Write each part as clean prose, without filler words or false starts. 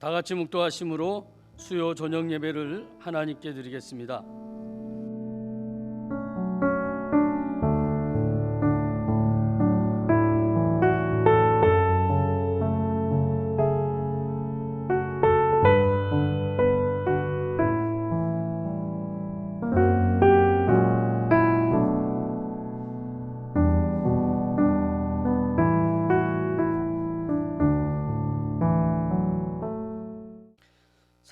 다 같이 묵도하심으로 수요 저녁 예배를 하나님께 드리겠습니다.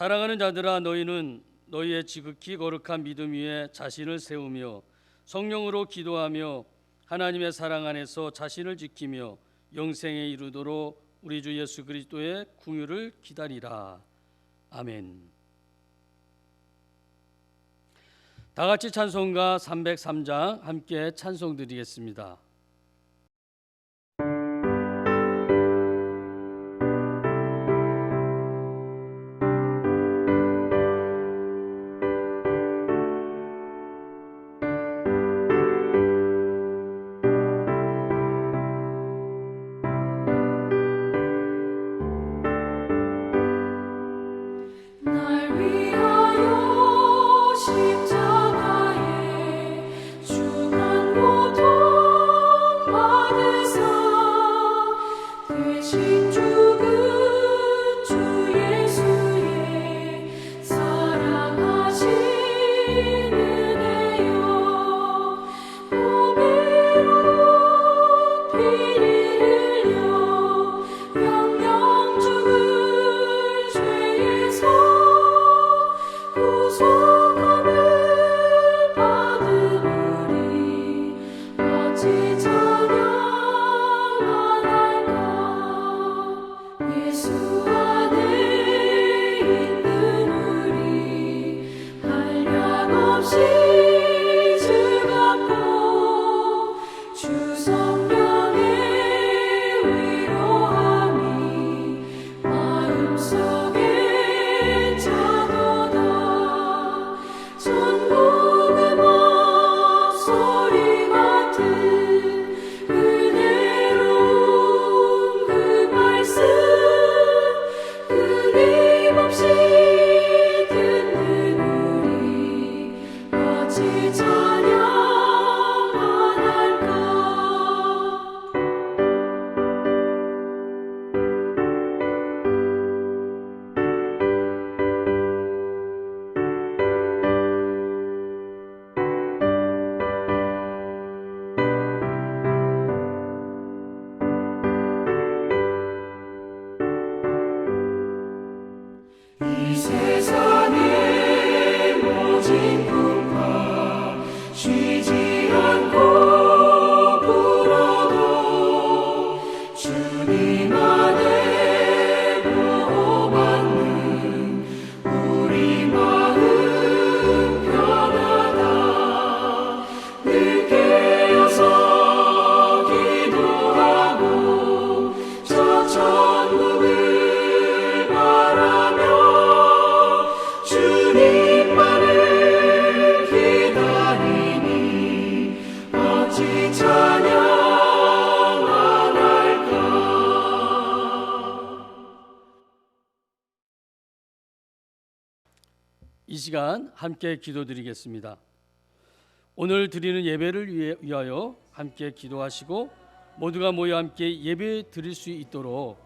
사랑하는 자들아, 너희는 너희의 지극히 거룩한 믿음 위에 자신을 세우며 성령으로 기도하며 하나님의 사랑 안에서 자신을 지키며 영생에 이르도록 우리 주 예수 그리스도의 궁유를 기다리라. 아멘. 다 같이 찬송가 303장 함께 찬송 드리겠습니다. 이 시간 함께 기도드리겠습니다. 오늘 드리는 예배를 위하여 함께 기도하시고 모두가 모여 함께 예배 드릴 수 있도록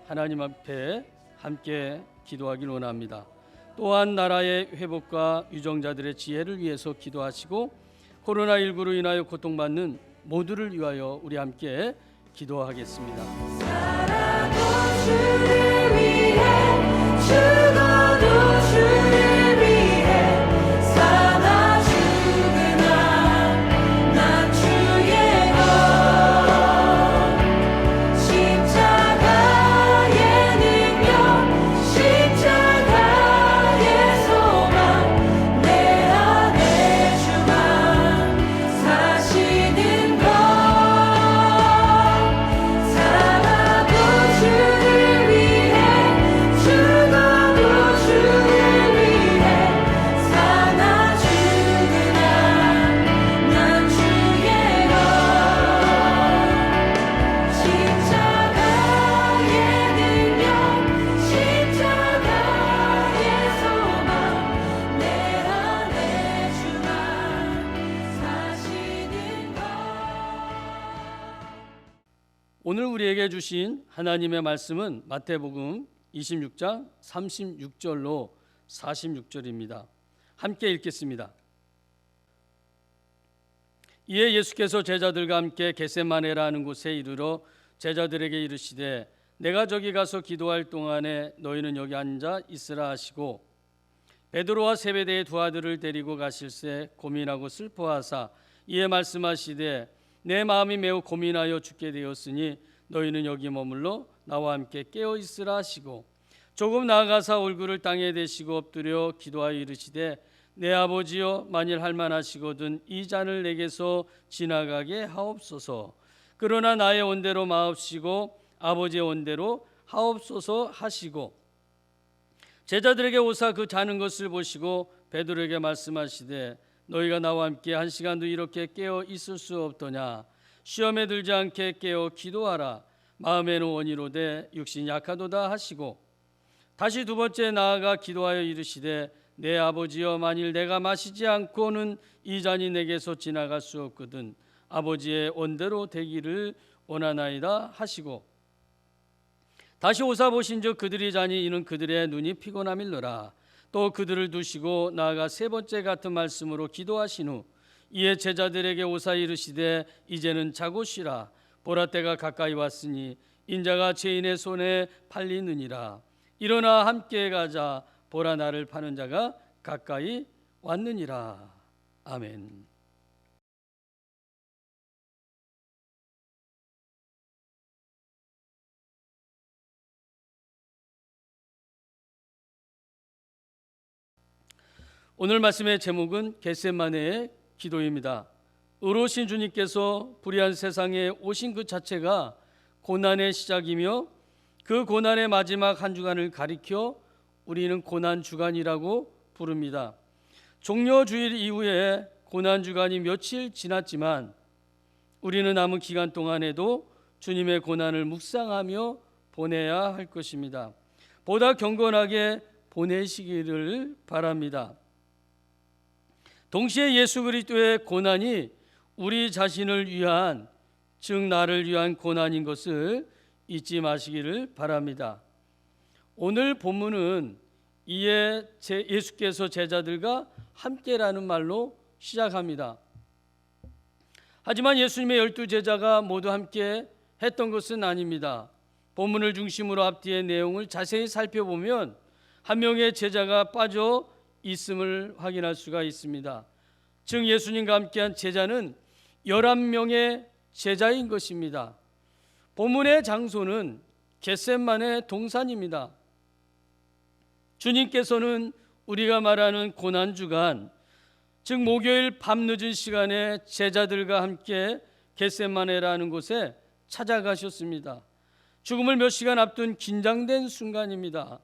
하나님 앞에 함께 기도하길 원합니다. 또한 나라의 회복과 유정자들의 지혜를 위해서 기도하시고 코로나19로 인하여 고통받는 모두를 위하여 우리 함께 기도하겠습니다. 살아도 주를 위해 죽어도 주를 살아도 주를 위해 죽어도 우리에게 주신 하나님의 말씀은 마태복음 26장 36절로 46절입니다. 함께 읽겠습니다. 이에 예수께서 제자들과 함께 겟세마네라 하는 곳에 이르러 제자들에게 이르시되 내가 저기 가서 기도할 동안에 너희는 여기 앉아 있으라 하시고 베드로와 세베대의 두 아들을 데리고 가실새 고민하고 슬퍼하사 이에 말씀하시되 내 마음이 매우 고민하여 죽게 되었으니 너희는 여기 머물러 나와 함께 깨어 있으라 하시고 조금 나아가사 얼굴을 땅에 대시고 엎드려 기도하여 이르시되 내 아버지여 만일 할만하시거든 이 잔을 내게서 지나가게 하옵소서. 그러나 나의 원대로 마옵시고 아버지의 원대로 하옵소서 하시고 제자들에게 오사 그 자는 것을 보시고 베드로에게 말씀하시되 너희가 나와 함께 한 시간도 이렇게 깨어 있을 수 없더냐. 시험에 들지 않게 깨어 기도하라. 마음에는 원이로되 육신이 약하도다 하시고 다시 두 번째 나아가 기도하여 이르시되 내 아버지여 만일 내가 마시지 않고는 이 잔이 내게서 지나갈 수 없거든 아버지의 원대로 되기를 원하나이다 하시고 다시 오사 보신즉 그들이 자니 이는 그들의 눈이 피곤함일러라. 또 그들을 두시고 나아가 세 번째 같은 말씀으로 기도하신 후 이에 제자들에게 오사 이르시되 이제는 자고 쉬라. 보라 때가 가까이 왔으니 인자가 죄인의 손에 팔리느니라. 일어나 함께 가자. 보라 나를 파는 자가 가까이 왔느니라. 아멘. 오늘 말씀의 제목은 겟세마네의 기도입니다. 의로우신 주님께서 불의한 세상에 오신 그 자체가 고난의 시작이며 그 고난의 마지막 한 주간을 가리켜 우리는 고난 주간이라고 부릅니다. 종려 주일 이후에 고난 주간이 며칠 지났지만 우리는 남은 기간 동안에도 주님의 고난을 묵상하며 보내야 할 것입니다. 보다 경건하게 보내시기를 바랍니다. 동시에 예수 그리스도의 고난이 우리 자신을 위한, 즉 나를 위한 고난인 것을 잊지 마시기를 바랍니다. 오늘 본문은 이에 예수께서 제자들과 함께라는 말로 시작합니다. 하지만 예수님의 12제자가 모두 함께 했던 것은 아닙니다. 본문을 중심으로 앞뒤의 내용을 자세히 살펴보면 한 명의 제자가 빠져 있음을 확인할 수가 있습니다. 즉 예수님과 함께한 제자는 11명의 제자인 것입니다. 본문의 장소는 겟세마네 동산입니다. 주님께서는 우리가 말하는 고난주간, 즉 목요일 밤늦은 시간에 제자들과 함께 겟세마네라는 곳에 찾아가셨습니다. 죽음을 몇 시간 앞둔 긴장된 순간입니다.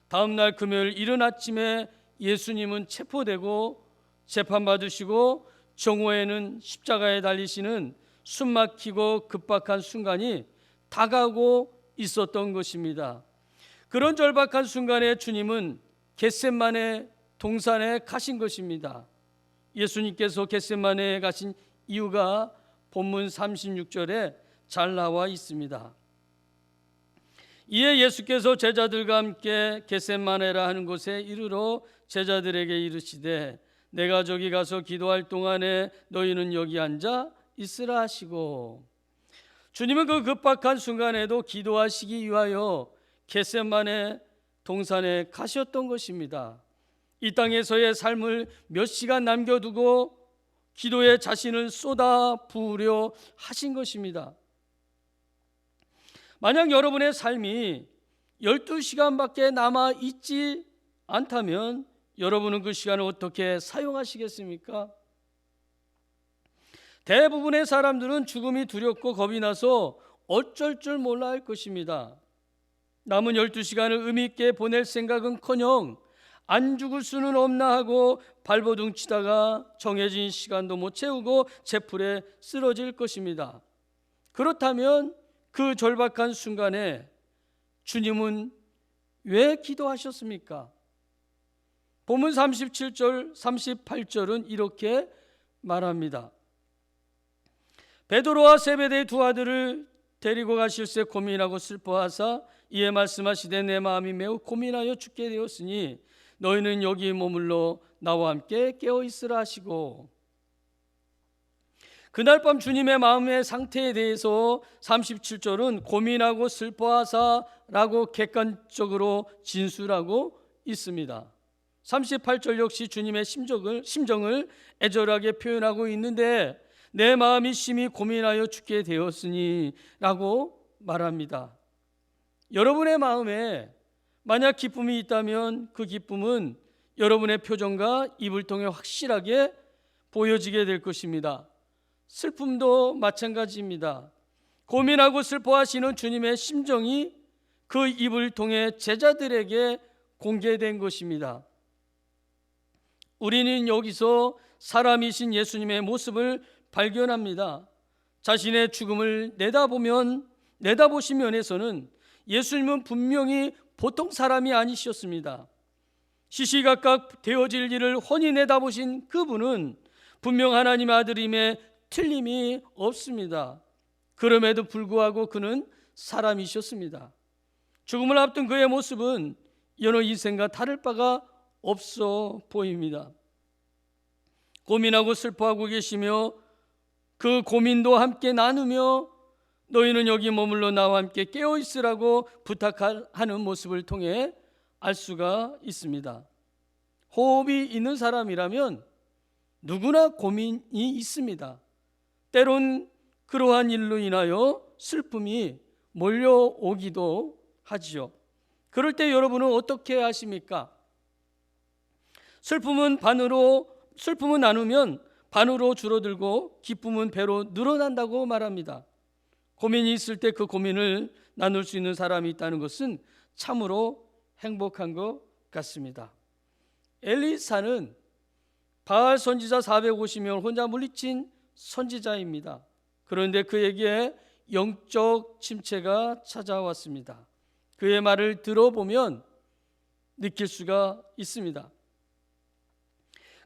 다음 날 금요일 이른 아침에 예수님은 체포되고 재판받으시고 정오에는 십자가에 달리시는 숨막히고 급박한 순간이 다가오고 있었던 것입니다. 그런 절박한 순간에 주님은 겟세마네 동산에 가신 것입니다. 예수님께서 겟세마네에 가신 이유가 본문 36절에 잘 나와 있습니다. 이에 예수께서 제자들과 함께 겟세마네라 하는 곳에 이르러 제자들에게 이르시되 내가 저기 가서 기도할 동안에 너희는 여기 앉아 있으라 하시고, 주님은 그 급박한 순간에도 기도하시기 위하여 겟세마네 동산에 가셨던 것입니다. 이 땅에서의 삶을 몇 시간 남겨두고 기도에 자신을 쏟아 부으려 하신 것입니다. 만약 여러분의 삶이 12시간밖에 남아 있지 않다면 여러분은 그 시간을 어떻게 사용하시겠습니까? 대부분의 사람들은 죽음이 두렵고 겁이 나서 어쩔 줄 몰라 할 것입니다. 남은 12시간을 의미 있게 보낼 생각은커녕 안 죽을 수는 없나 하고 발버둥 치다가 정해진 시간도 못 채우고 제풀에 쓰러질 것입니다. 그렇다면 그 절박한 순간에 주님은 왜 기도하셨습니까? 본문 37절, 38절은 이렇게 말합니다. 베드로와 세베대의 두 아들을 데리고 가실새 고민하고 슬퍼하사 이에 말씀하시되 내 마음이 매우 고민하여 죽게 되었으니 너희는 여기 머물러 나와 함께 깨어 있으라 하시고, 그날 밤 주님의 마음의 상태에 대해서 37절은 고민하고 슬퍼하사라고 객관적으로 진술하고 있습니다. 38절 역시 주님의 심정을 애절하게 표현하고 있는데 내 마음이 심히 고민하여 죽게 되었으니 라고 말합니다. 여러분의 마음에 만약 기쁨이 있다면 그 기쁨은 여러분의 표정과 입을 통해 확실하게 보여지게 될 것입니다. 슬픔도 마찬가지입니다. 고민하고 슬퍼하시는 주님의 심정이 그 입을 통해 제자들에게 공개된 것입니다. 우리는 여기서 사람이신 예수님의 모습을 발견합니다. 자신의 죽음을 내다보신 면에서는 예수님은 분명히 보통 사람이 아니셨습니다. 시시각각 되어질 일을 훤히 내다보신 그분은 분명 하나님의 아들임에 틀림이 없습니다. 그럼에도 불구하고 그는 사람이셨습니다. 죽음을 앞둔 그의 모습은 여느 인생과 다를 바가 없어 보입니다. 고민하고 슬퍼하고 계시며 그 고민도 함께 나누며 너희는 여기 머물러 나와 함께 깨어 있으라고 부탁하는 모습을 통해 알 수가 있습니다. 호흡이 있는 사람이라면 누구나 고민이 있습니다. 때론 그러한 일로 인하여 슬픔이 몰려오기도 하지요. 그럴 때 여러분은 어떻게 하십니까? 슬픔은 나누면 반으로 줄어들고 기쁨은 배로 늘어난다고 말합니다. 고민이 있을 때 그 고민을 나눌 수 있는 사람이 있다는 것은 참으로 행복한 것 같습니다. 엘리사는 바알 선지자 450명을 혼자 물리친 선지자입니다. 그런데 그에게 영적 침체가 찾아왔습니다. 그의 말을 들어보면 느낄 수가 있습니다.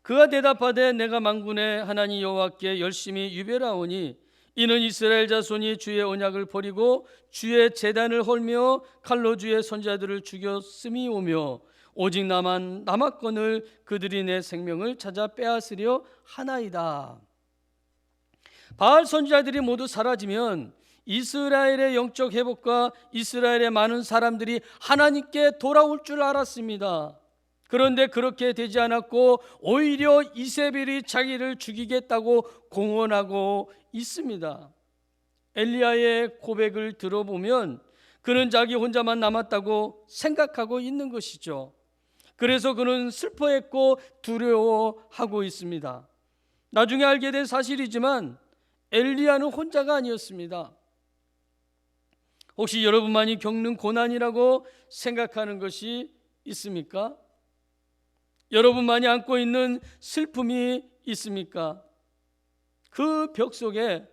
그가 대답하되 내가 만군의 하나님 여호와께 열심히 유별하오니 이는 이스라엘 자손이 주의 언약을 버리고 주의 제단을 헐며 칼로 주의 선지자들을 죽였음이오며 오직 나만 남았거늘 그들이 내 생명을 찾아 빼앗으려 하나이다. 바알 선지자들이 모두 사라지면 이스라엘의 영적 회복과 이스라엘의 많은 사람들이 하나님께 돌아올 줄 알았습니다. 그런데 그렇게 되지 않았고 오히려 이세벨이 자기를 죽이겠다고 공언하고 있습니다. 엘리야의 고백을 들어보면 그는 자기 혼자만 남았다고 생각하고 있는 것이죠. 그래서 그는 슬퍼했고 두려워하고 있습니다. 나중에 알게 된 사실이지만 엘리야는 혼자가 아니었습니다. 혹시 여러분만이 겪는 고난이라고 생각하는 것이 있습니까? 여러분만이 안고 있는 슬픔이 있습니까? 그 벽 속에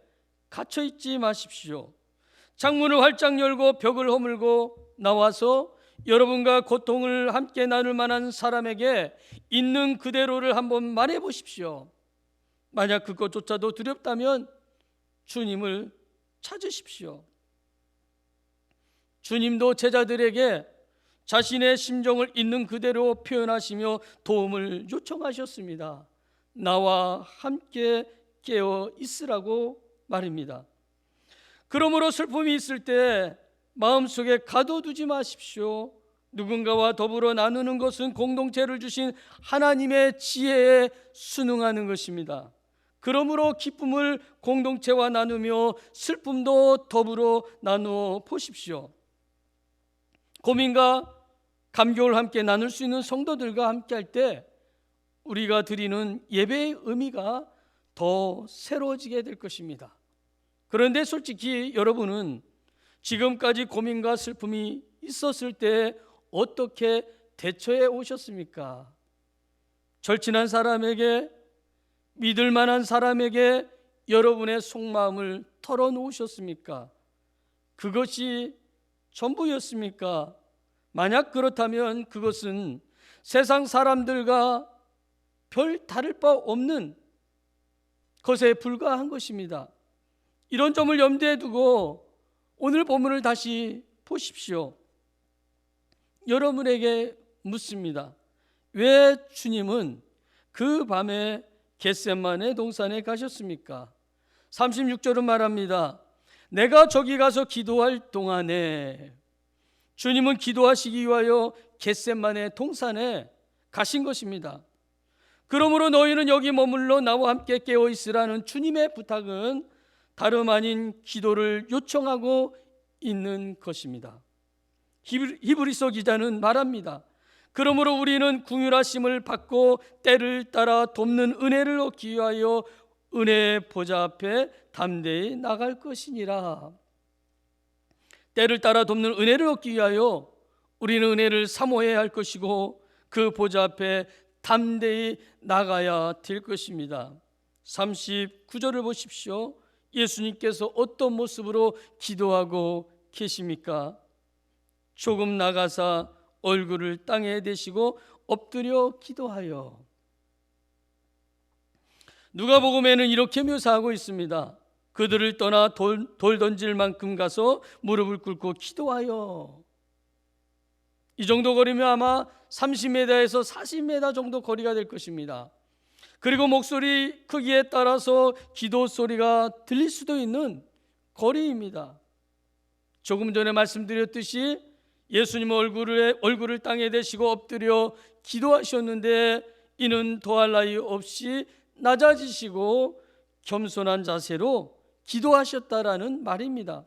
갇혀 있지 마십시오. 창문을 활짝 열고 벽을 허물고 나와서 여러분과 고통을 함께 나눌 만한 사람에게 있는 그대로를 한번 말해 보십시오. 만약 그것조차도 두렵다면 주님을 찾으십시오. 주님도 제자들에게 자신의 심정을 있는 그대로 표현하시며 도움을 요청하셨습니다. 나와 함께 깨어 있으라고 말입니다. 그러므로 슬픔이 있을 때 마음속에 가둬두지 마십시오. 누군가와 더불어 나누는 것은 공동체를 주신 하나님의 지혜에 순응하는 것입니다. 그러므로 기쁨을 공동체와 나누며 슬픔도 더불어 나누어 보십시오. 고민과 감격을 함께 나눌 수 있는 성도들과 함께 할 때 우리가 드리는 예배의 의미가 더 새로워지게 될 것입니다. 그런데 솔직히 여러분은 지금까지 고민과 슬픔이 있었을 때 어떻게 대처해 오셨습니까? 절친한 사람에게, 믿을 만한 사람에게 여러분의 속마음을 털어놓으셨습니까? 그것이 전부였습니까? 만약 그렇다면 그것은 세상 사람들과 별 다를 바 없는 것에 불과한 것입니다. 이런 점을 염두에 두고 오늘 본문을 다시 보십시오. 여러분에게 묻습니다. 왜 주님은 그 밤에 겟세마네 동산에 가셨습니까? 36절은 말합니다. 내가 저기 가서 기도할 동안에, 주님은 기도하시기 위하여 겟세마네 동산에 가신 것입니다. 그러므로 너희는 여기 머물러 나와 함께 깨어 있으라는 주님의 부탁은 다름 아닌 기도를 요청하고 있는 것입니다. 히브리서 기자는 말합니다. 그러므로 우리는 긍휼하심을 받고 때를 따라 돕는 은혜를 얻기 위하여 은혜의 보좌 앞에 담대히 나갈 것이니라. 때를 따라 돕는 은혜를 얻기 위하여 우리는 은혜를 사모해야 할 것이고 그 보좌 앞에 담대히 나가야 될 것입니다. 39절을 보십시오. 예수님께서 어떤 모습으로 기도하고 계십니까? 조금 나가사 얼굴을 땅에 대시고 엎드려 기도하여. 누가복음에는 이렇게 묘사하고 있습니다. 그들을 떠나 돌 던질 만큼 가서 무릎을 꿇고 기도하여. 이 정도 거리면 아마 30m에서 40m 정도 거리가 될 것입니다. 그리고 목소리 크기에 따라서 기도 소리가 들릴 수도 있는 거리입니다. 조금 전에 말씀드렸듯이 예수님은 얼굴을 땅에 대시고 엎드려 기도하셨는데 이는 더할 나위 없이 낮아지시고 겸손한 자세로 기도하셨다라는 말입니다.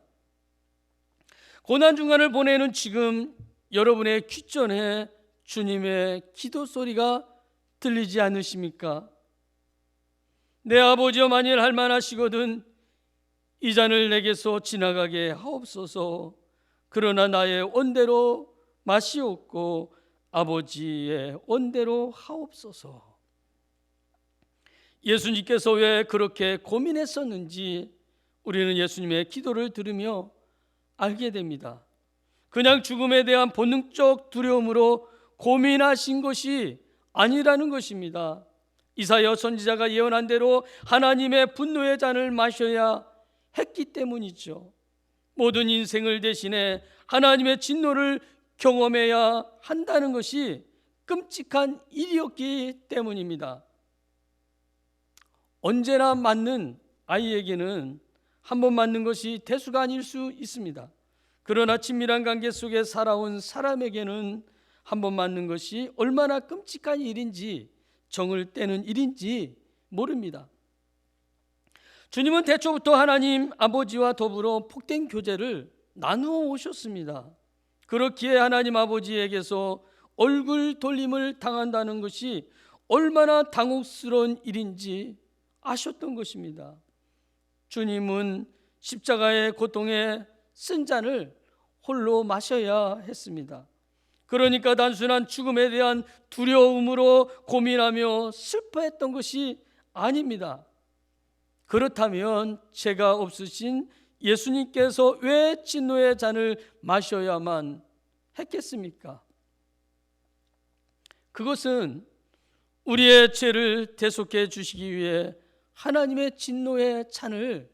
고난 중간을 보내는 지금 여러분의 귓전에 주님의 기도 소리가 들리지 않으십니까? 내 아버지여 만일 할만하시거든 이 잔을 내게서 지나가게 하옵소서. 그러나 나의 원대로 마시옵고 아버지의 원대로 하옵소서. 예수님께서 왜 그렇게 고민했었는지 우리는 예수님의 기도를 들으며 알게 됩니다. 그냥 죽음에 대한 본능적 두려움으로 고민하신 것이 아니라는 것입니다. 이사야 선지자가 예언한 대로 하나님의 분노의 잔을 마셔야 했기 때문이죠. 모든 인생을 대신해 하나님의 진노를 경험해야 한다는 것이 끔찍한 일이었기 때문입니다. 언제나 맞는 아이에게는 한 번 맞는 것이 대수가 아닐 수 있습니다. 그러나 친밀한 관계 속에 살아온 사람에게는 한 번 맞는 것이 얼마나 끔찍한 일인지, 정을 떼는 일인지 모릅니다. 주님은 태초부터 하나님 아버지와 더불어 복된 교제를 나누어 오셨습니다. 그렇기에 하나님 아버지에게서 얼굴 돌림을 당한다는 것이 얼마나 당혹스러운 일인지 아셨던 것입니다. 주님은 십자가의 고통에 쓴 잔을 홀로 마셔야 했습니다. 그러니까 단순한 죽음에 대한 두려움으로 고민하며 슬퍼했던 것이 아닙니다. 그렇다면 죄가 없으신 예수님께서 왜 진노의 잔을 마셔야만 했겠습니까? 그것은 우리의 죄를 대속해 주시기 위해 하나님의 진노의 잔을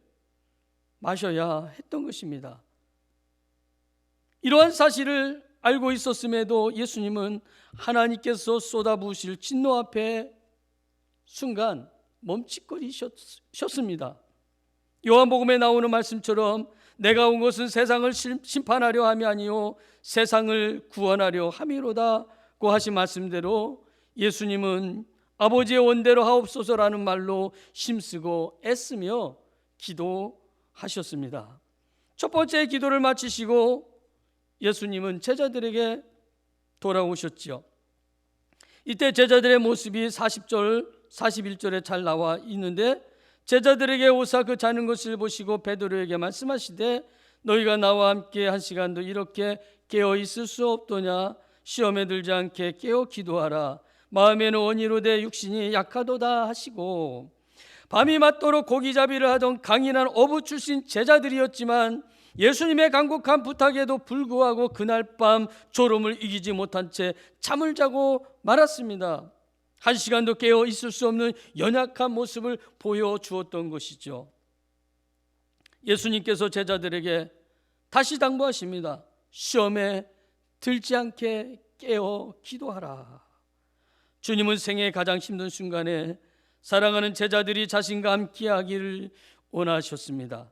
마셔야 했던 것입니다. 이러한 사실을 알고 있었음에도 예수님은 하나님께서 쏟아부으실 진노 앞에 순간 멈칫거리셨습니다. 요한복음에 나오는 말씀처럼 내가 온 것은 세상을 심판하려 함이 아니요 세상을 구원하려 함이로다고 하신 말씀대로 예수님은 아버지의 원대로 하옵소서라는 말로 힘쓰고 애쓰며 기도하셨습니다. 첫 번째 기도를 마치시고 예수님은 제자들에게 돌아오셨지요. 이때 제자들의 모습이 40절, 41절에 잘 나와 있는데 제자들에게 오사 그 자는 것을 보시고 베드로에게 말씀하시되 너희가 나와 함께 한 시간도 이렇게 깨어 있을 수 없도냐. 시험에 들지 않게 깨어 기도하라. 마음에는 원이로되 육신이 약하도다 하시고, 밤이 맞도록 고기잡이를 하던 강인한 어부 출신 제자들이었지만 예수님의 간곡한 부탁에도 불구하고 그날 밤 졸음을 이기지 못한 채 잠을 자고 말았습니다. 한 시간도 깨어 있을 수 없는 연약한 모습을 보여주었던 것이죠. 예수님께서 제자들에게 다시 당부하십니다. 시험에 들지 않게 깨어 기도하라. 주님은 생애의 가장 힘든 순간에 사랑하는 제자들이 자신과 함께 하기를 원하셨습니다.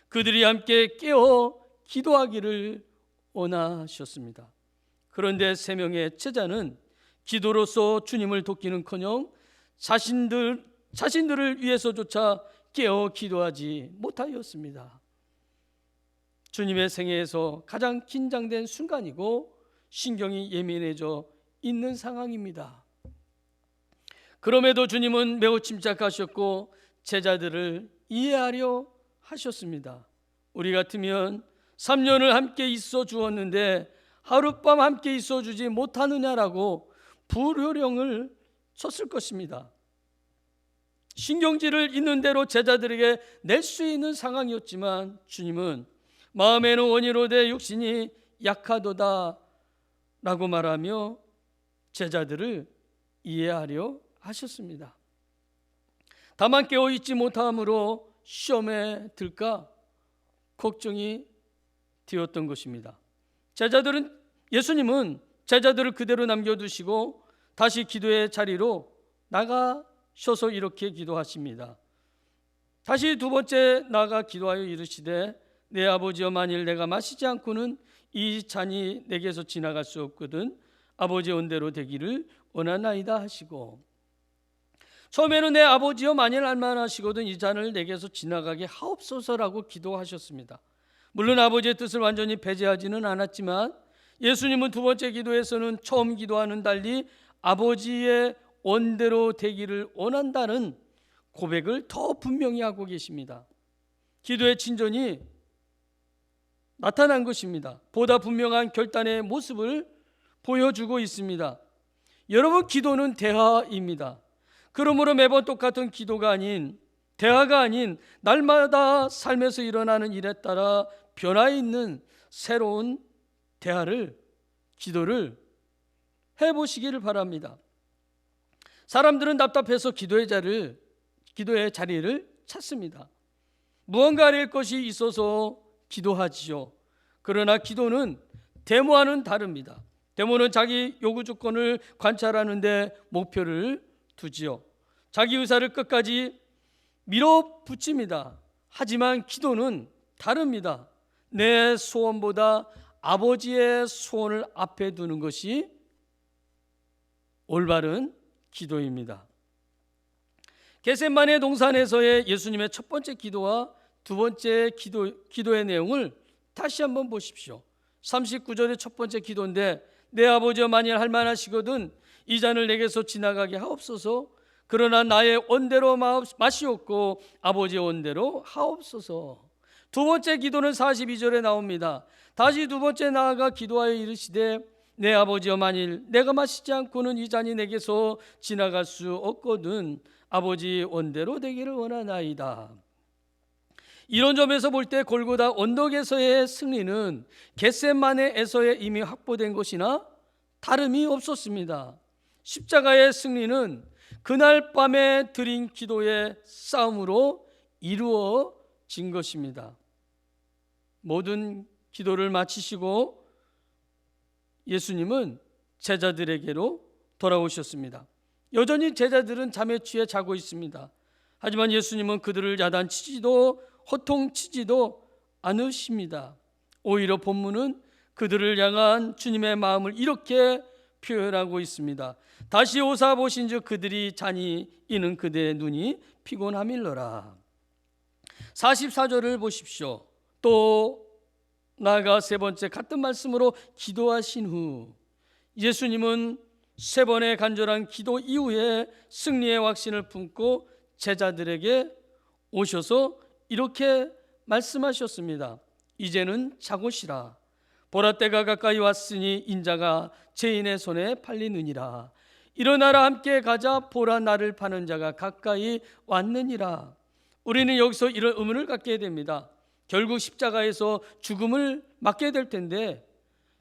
그들이 함께 깨어 기도하기를 원하셨습니다. 그런데 세 명의 제자는 기도로서 주님을 돕기는커녕 자신들을 위해서조차 깨어 기도하지 못하였습니다. 주님의 생애에서 가장 긴장된 순간이고 신경이 예민해져 있는 상황입니다. 그럼에도 주님은 매우 침착하셨고 제자들을 이해하려 하셨습니다. 우리 같으면 3년을 함께 있어 주었는데 하룻밤 함께 있어 주지 못하느냐라고 불효령을 쳤을 것입니다. 신경질을 있는 대로 제자들에게 낼 수 있는 상황이었지만 주님은 마음에는 원이로되 육신이 약하도다 라고 말하며 제자들을 이해하려 하셨습니다. 다만 깨어있지 못함으로 시험에 들까 걱정이 되었던 것입니다. 예수님은 제자들을 그대로 남겨두시고 다시 기도의 자리로 나가셔서 이렇게 기도하십니다. 다시 두 번째 나가 기도하여 이르시되 내 아버지여 만일 내가 마시지 않고는 이 잔이 내게서 지나갈 수 없거든 아버지의 원대로 되기를 원하나이다 하시고, 처음에는 내 아버지여 만일 알만하시거든 이 잔을 내게서 지나가게 하옵소서라고 기도하셨습니다. 물론 아버지의 뜻을 완전히 배제하지는 않았지만 예수님은 두 번째 기도에서는 처음 기도와는 달리 아버지의 원대로 되기를 원한다는 고백을 더 분명히 하고 계십니다. 기도의 진전이 나타난 것입니다. 보다 분명한 결단의 모습을 보여주고 있습니다. 여러분, 기도는 대화입니다. 그러므로 매번 똑같은 기도가 아닌, 대화가 아닌 날마다 삶에서 일어나는 일에 따라 변화 있는 새로운 대화를, 기도를 해보시기를 바랍니다. 사람들은 답답해서 기도의 자리를 찾습니다. 무언가 할 것이 있어서 기도하지요. 그러나 기도는 데모와는 다릅니다. 데모는 자기 요구 조건을 관찰하는데 목표를 두지요. 자기 의사를 끝까지 밀어붙입니다. 하지만 기도는 다릅니다. 내 소원보다 아버지의 소원을 앞에 두는 것이 올바른 기도입니다. 겟세마네 동산에서의 예수님의 첫 번째 기도와 두 번째 기도의 내용을 다시 한번 보십시오. 39절의 첫 번째 기도인데 내 아버지여 만일 할만하시거든 이 잔을 내게서 지나가게 하옵소서. 그러나 나의 원대로 마시옵고 아버지의 원대로 하옵소서. 두 번째 기도는 42절에 나옵니다. 다시 두 번째 나아가 기도하여 이르시되 내 아버지여 만일 내가 마시지 않고는 이 잔이 내게서 지나갈 수 없거든 아버지 원대로 되기를 원하나이다. 이런 점에서 볼 때 골고다 언덕에서의 승리는 겟세마네에서의 이미 확보된 것이나 다름이 없었습니다. 십자가의 승리는 그날 밤에 드린 기도의 싸움으로 이루어진 것입니다. 모든 기도를 마치시고 예수님은 제자들에게로 돌아오셨습니다. 여전히 제자들은 잠에 취해 자고 있습니다. 하지만 예수님은 그들을 야단치지도 호통치지도 않으십니다. 오히려 본문은 그들을 향한 주님의 마음을 이렇게 표현하고 있습니다. 다시 오사 보신즉 그들이 자니 이는 그대의 눈이 피곤함일러라. 44절을 보십시오. 또 나아가 세 번째 같은 말씀으로 기도하신 후 예수님은 세 번의 간절한 기도 이후에 승리의 확신을 품고 제자들에게 오셔서 이렇게 말씀하셨습니다. 이제는 자고시라. 보라 때가 가까이 왔으니 인자가 죄인의 손에 팔리느니라. 일어나라 함께 가자. 보라 나를 파는 자가 가까이 왔느니라. 우리는 여기서 이런 의문을 갖게 됩니다. 결국 십자가에서 죽음을 맞게 될 텐데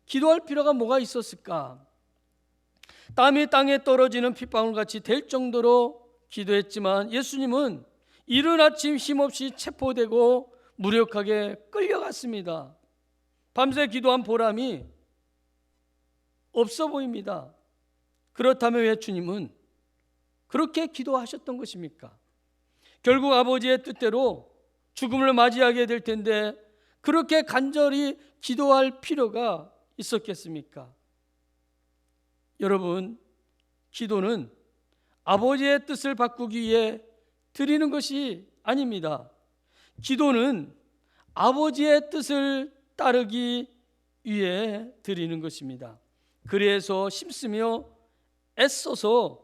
기도할 필요가 뭐가 있었을까? 땀이 땅에 떨어지는 핏방울같이 될 정도로 기도했지만 예수님은 이른 아침 힘없이 체포되고 무력하게 끌려갔습니다. 밤새 기도한 보람이 없어 보입니다. 그렇다면 왜 주님은 그렇게 기도하셨던 것입니까? 결국 아버지의 뜻대로 죽음을 맞이하게 될 텐데 그렇게 간절히 기도할 필요가 있었겠습니까? 여러분, 기도는 아버지의 뜻을 바꾸기 위해 드리는 것이 아닙니다. 기도는 아버지의 뜻을 따르기 위해 드리는 것입니다. 그래서 힘쓰며 애써서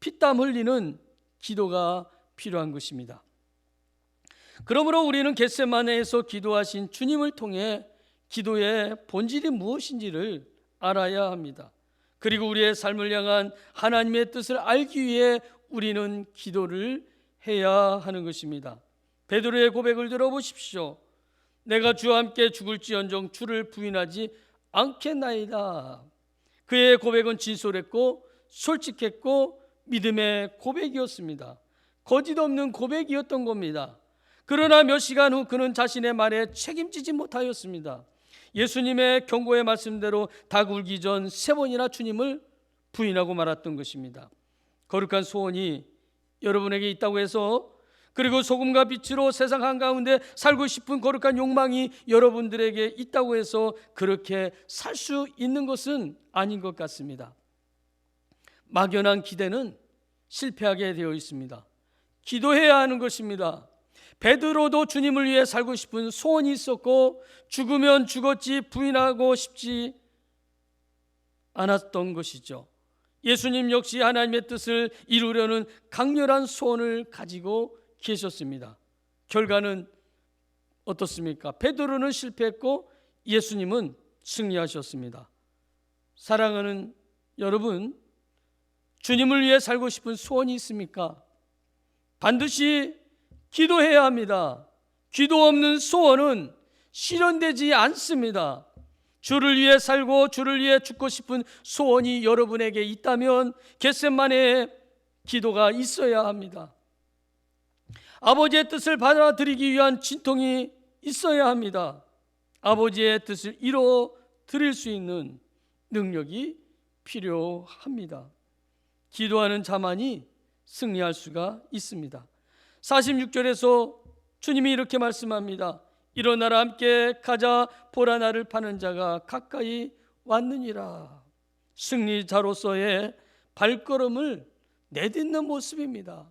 피땀 흘리는 기도가 필요한 것입니다. 그러므로 우리는 겟세마네에서 기도하신 주님을 통해 기도의 본질이 무엇인지를 알아야 합니다. 그리고 우리의 삶을 향한 하나님의 뜻을 알기 위해 우리는 기도를 해야 하는 것입니다. 베드로의 고백을 들어보십시오. 내가 주와 함께 죽을지언정 주를 부인하지 않겠나이다. 그의 고백은 진솔했고 솔직했고 믿음의 고백이었습니다. 거짓 없는 고백이었던 겁니다. 그러나 몇 시간 후 그는 자신의 말에 책임지지 못하였습니다. 예수님의 경고의 말씀대로 닭 울기 전 3번이나 주님을 부인하고 말았던 것입니다. 거룩한 소원이 여러분에게 있다고 해서, 그리고 소금과 빛으로 세상 한가운데 살고 싶은 거룩한 욕망이 여러분들에게 있다고 해서 그렇게 살 수 있는 것은 아닌 것 같습니다. 막연한 기대는 실패하게 되어 있습니다. 기도해야 하는 것입니다. 베드로도 주님을 위해 살고 싶은 소원이 있었고 죽으면 죽었지 부인하고 싶지 않았던 것이죠. 예수님 역시 하나님의 뜻을 이루려는 강렬한 소원을 가지고 계셨습니다. 결과는 어떻습니까? 베드로는 실패했고 예수님은 승리하셨습니다. 사랑하는 여러분, 주님을 위해 살고 싶은 소원이 있습니까? 반드시 기도해야 합니다. 기도 없는 소원은 실현되지 않습니다. 주를 위해 살고 주를 위해 죽고 싶은 소원이 여러분에게 있다면 겟세마네의 기도가 있어야 합니다. 아버지의 뜻을 받아들이기 위한 진통이 있어야 합니다. 아버지의 뜻을 이루어 드릴 수 있는 능력이 필요합니다. 기도하는 자만이 승리할 수가 있습니다. 46절에서 주님이 이렇게 말씀합니다. 일어나라 함께 가자, 보라 나를 파는 자가 가까이 왔느니라. 승리자로서의 발걸음을 내딛는 모습입니다.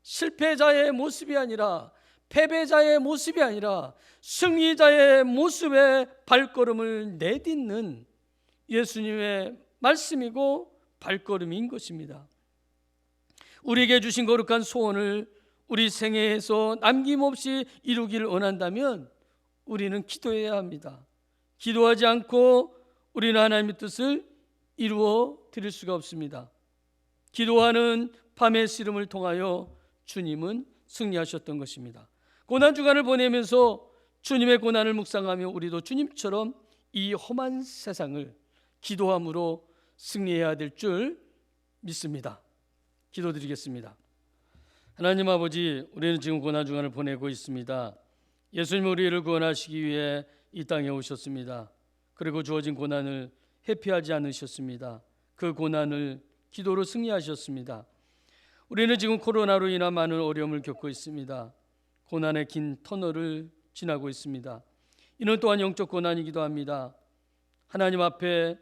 실패자의 모습이 아니라, 패배자의 모습이 아니라 승리자의 모습의 발걸음을 내딛는 예수님의 말씀이고 발걸음인 것입니다. 우리에게 주신 거룩한 소원을 우리 생애에서 남김없이 이루기를 원한다면 우리는 기도해야 합니다. 기도하지 않고 우리는 하나님의 뜻을 이루어 드릴 수가 없습니다. 기도하는 밤의 씨름을 통하여 주님은 승리하셨던 것입니다. 고난주간을 보내면서 주님의 고난을 묵상하며 우리도 주님처럼 이 험한 세상을 기도함으로 승리해야 될 줄 믿습니다. 기도드리겠습니다. 하나님 아버지, 우리는 지금 고난주간을 보내고 있습니다. 예수님 우리를 구원하시기 위해 이 땅에 오셨습니다. 그리고 주어진 고난을 회피하지 않으셨습니다. 그 고난을 기도로 승리하셨습니다. 우리는 지금 코로나로 인한 많은 어려움을 겪고 있습니다. 고난의 긴 터널을 지나고 있습니다. 이는 또한 영적 고난이기도 합니다. 하나님 앞에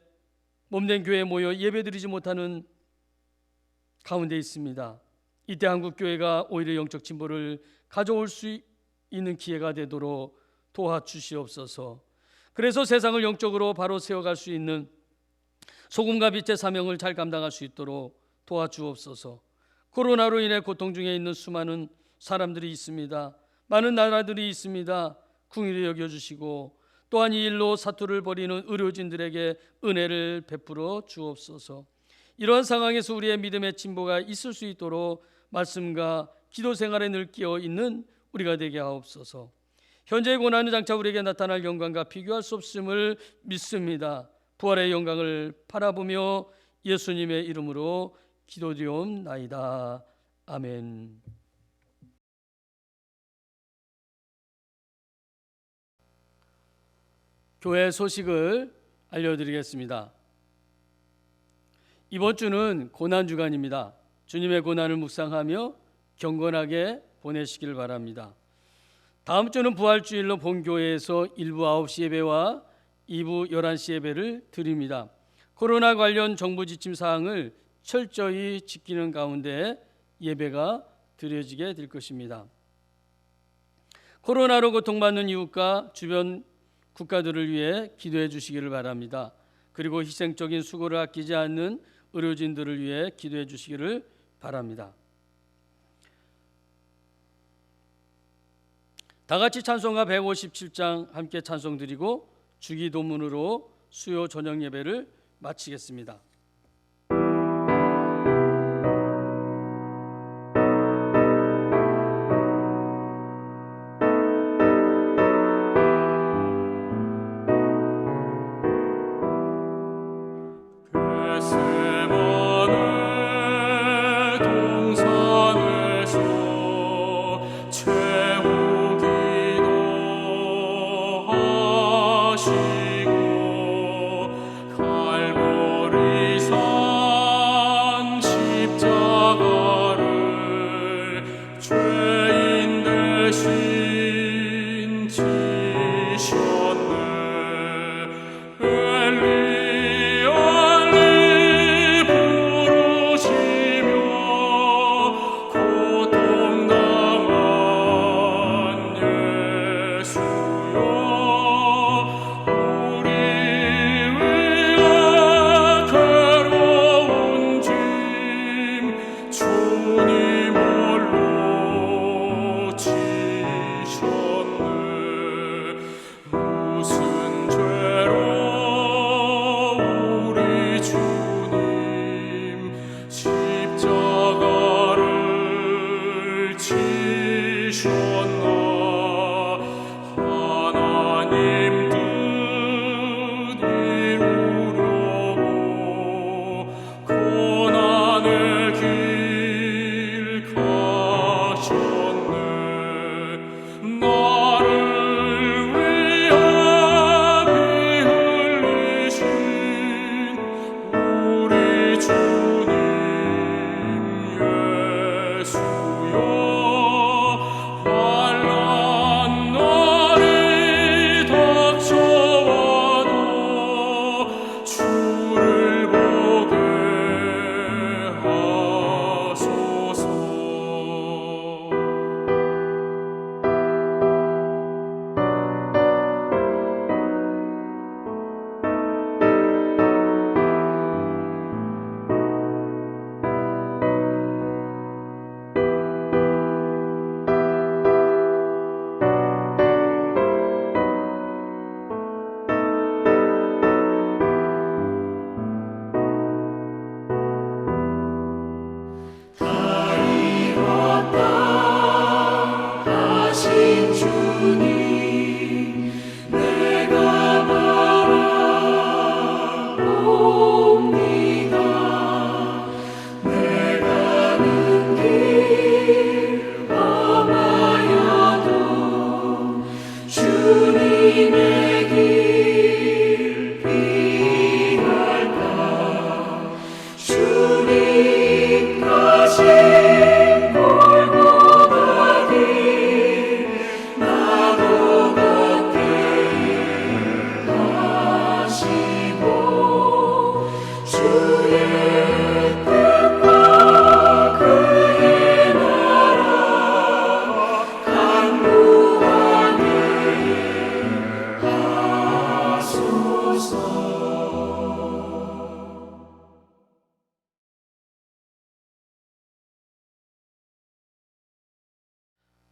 몸된 교회에 모여 예배드리지 못하는 가운데 있습니다. 이때 한국교회가 오히려 영적 진보를 가져올 수 있는 기회가 되도록 도와주시옵소서. 그래서 세상을 영적으로 바로 세워갈 수 있는 소금과 빛의 사명을 잘 감당할 수 있도록 도와주옵소서. 코로나로 인해 고통 중에 있는 수많은 사람들이 있습니다. 많은 나라들이 있습니다. 긍휼히 여겨주시고 또한 이 일로 사투를 벌이는 의료진들에게 은혜를 베풀어 주옵소서. 이러한 상황에서 우리의 믿음의 진보가 있을 수 있도록 말씀과 기도 생활에 늘 끼어 있는 우리가 되게 하옵소서. 현재의 고난은 장차 우리에게 나타날 영광과 비교할 수 없음을 믿습니다. 부활의 영광을 바라보며 예수님의 이름으로 기도드리옵나이다. 아멘. 교회 소식을 알려드리겠습니다. 이번 주는 고난 주간입니다. 주님의 고난을 묵상하며 경건하게 보내시길 바랍니다. 다음 주는 부활주일로 본교회에서 1부 9시 예배와 2부 11시 예배를 드립니다. 코로나 관련 정부 지침 사항을 철저히 지키는 가운데 예배가 드려지게 될 것입니다. 코로나로 고통받는 이웃과 주변 국가들을 위해 기도해 주시기를 바랍니다. 그리고 희생적인 수고를 아끼지 않는 의료진들을 위해 기도해 주시기를 바랍니다. 다 같이 찬송가 157장 함께 찬송드리고 주기도문으로 수요 저녁 예배를 마치겠습니다.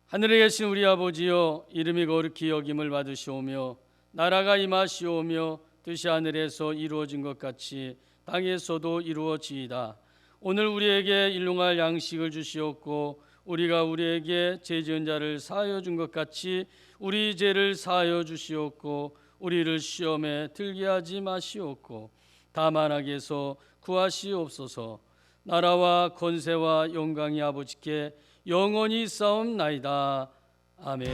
하늘에 계신 우리 아버지여, 이름이 거룩히 여김을 받으시오며 나라가 임하시오며 뜻이 하늘에서 이루어진 것 같이 땅에서도 이루어지이다. 오늘 우리에게 일용할 양식을 주시옵고 우리가 우리에게 죄 지은 자를 사하여 준 것 같이 우리 죄를 사하여 주시옵고 우리를 시험에 들게 하지 마시옵고 다만 악에서 구하시옵소서. 나라와 권세와 영광이 아버지께 영원히 싸움나이다. 아멘.